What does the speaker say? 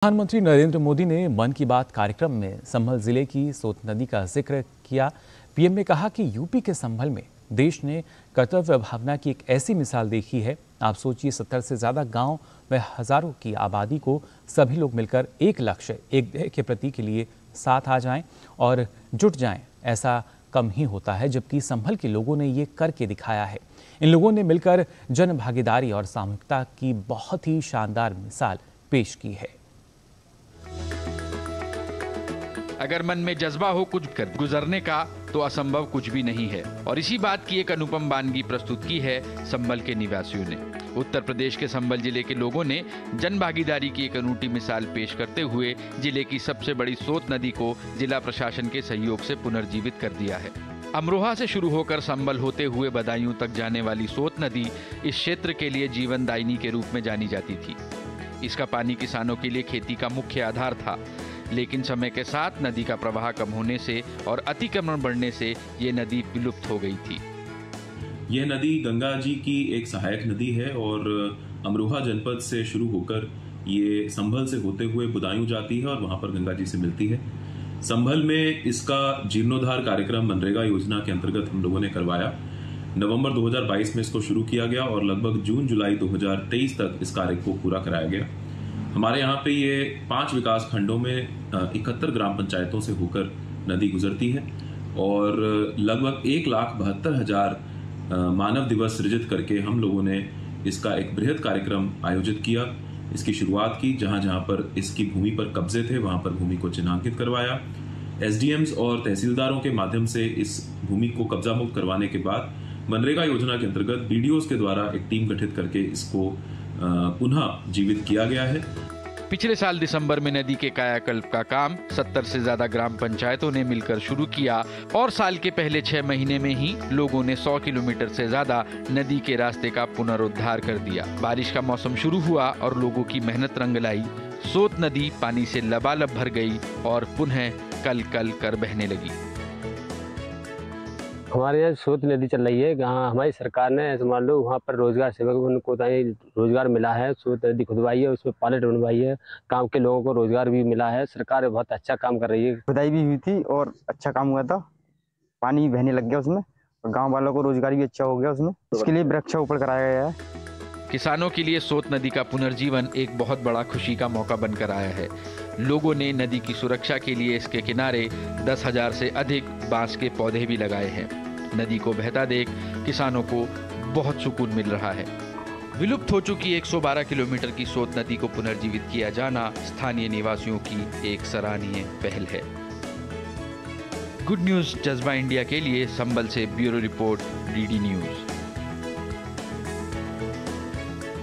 प्रधानमंत्री नरेंद्र मोदी ने मन की बात कार्यक्रम में संभल जिले की सोत नदी का जिक्र किया। पीएम ने कहा कि यूपी के संभल में देश ने कर्तव्य भावना की एक ऐसी मिसाल देखी है। आप सोचिए, 70 से ज्यादा गांव व हजारों की आबादी को सभी लोग मिलकर एक लक्ष्य, एक ध्येय के प्रति के लिए साथ आ जाएं और जुट जाएं। ऐसा कम ही होता है, जबकि संभल के लोगों ने ये करके दिखाया है। इन लोगों ने मिलकर जन भागीदारी और सामूहिकता की बहुत ही शानदार मिसाल पेश की है। अगर मन में जज्बा हो कुछ कर गुजरने का तो असंभव कुछ भी नहीं है, और इसी बात की एक अनुपम वानगी प्रस्तुत की है संभल के निवासियों ने। उत्तर प्रदेश के संभल जिले के लोगों ने जन भागीदारी की एक अनूठी मिसाल पेश करते हुए जिले की सबसे बड़ी सोत नदी को जिला प्रशासन के सहयोग से पुनर्जीवित कर दिया है। अमरोहा से शुरू होकर संभल होते हुए बदायूं तक जाने वाली सोत नदी इस क्षेत्र के लिए जीवनदायिनी के रूप में जानी जाती थी। इसका पानी किसानों के लिए खेती का मुख्य आधार था, लेकिन समय के साथ नदी का प्रवाह कम होने से और अतिक्रमण बढ़ने से ये नदी विलुप्त हो गई थी। यह नदी गंगा जी की एक सहायक नदी है और अमरोहा जनपद से शुरू होकर ये संभल से होते हुए बदायूं जाती है और वहां पर गंगा जी से मिलती है। संभल में इसका जीर्णोद्धार कार्यक्रम मनरेगा योजना के अंतर्गत हम लोगों ने करवाया। नवंबर 2022 में इसको शुरू किया गया और लगभग जून जुलाई 2023 तक इस कार्य को पूरा कराया गया। हमारे यहाँ पे ये 5 विकास खंडों में 71 ग्राम पंचायतों से होकर नदी गुजरती है और लगभग 1,72,000 मानव दिवस सृजित करके हम लोगों ने इसका एक बृहद कार्यक्रम आयोजित किया। इसकी शुरुआत की जहाँ जहाँ पर इसकी भूमि पर कब्जे थे वहाँ पर भूमि को चिन्हांकित करवाया। एसडीएम्स और तहसीलदारों के माध्यम से इस भूमि को कब्जा मुक्त करवाने के बाद मनरेगा योजना के अंतर्गत बीडीओज के द्वारा एक टीम गठित करके इसको पुनः जीवित किया गया है। पिछले साल दिसंबर में नदी के कायाकल्प का काम 70 से ज्यादा ग्राम पंचायतों ने मिलकर शुरू किया और साल के पहले 6 महीने में ही लोगों ने 100 किलोमीटर से ज्यादा नदी के रास्ते का पुनरुद्धार कर दिया। बारिश का मौसम शुरू हुआ और लोगों की मेहनत रंग लाई। सोत नदी पानी से लबालब भर गई और पुनः कल कल कर बहने लगी। हमारे यहाँ सोत नदी चल रही है। हमारी सरकार ने मान लो वहाँ पर रोजगार सेवक उनको रोजगार मिला है। सोत नदी खुदवाई है, उसमें पायलट बनवाई है, काम के लोगों को रोजगार भी मिला है। सरकार बहुत अच्छा काम कर रही है। खुदाई भी हुई थी और अच्छा काम हुआ था, पानी बहने लग गया उसमें और गाँव वालों को रोजगार भी अच्छा हो गया उसमें। इसके लिए वृक्षारोपण कराया गया है। किसानों के लिए सोत नदी का पुनर्जीवन एक बहुत बड़ा खुशी का मौका बनकर आया है। लोगों ने नदी की सुरक्षा के लिए इसके किनारे 10,000 से अधिक बांस के पौधे भी लगाए हैं। नदी को बहता देख किसानों को बहुत सुकून मिल रहा है। विलुप्त हो चुकी 112 किलोमीटर की सोत नदी को पुनर्जीवित किया जाना स्थानीय निवासियों की एक सराहनीय पहल है। गुड न्यूज जज्बा इंडिया के लिए संभल से ब्यूरो रिपोर्ट, डीडी न्यूज।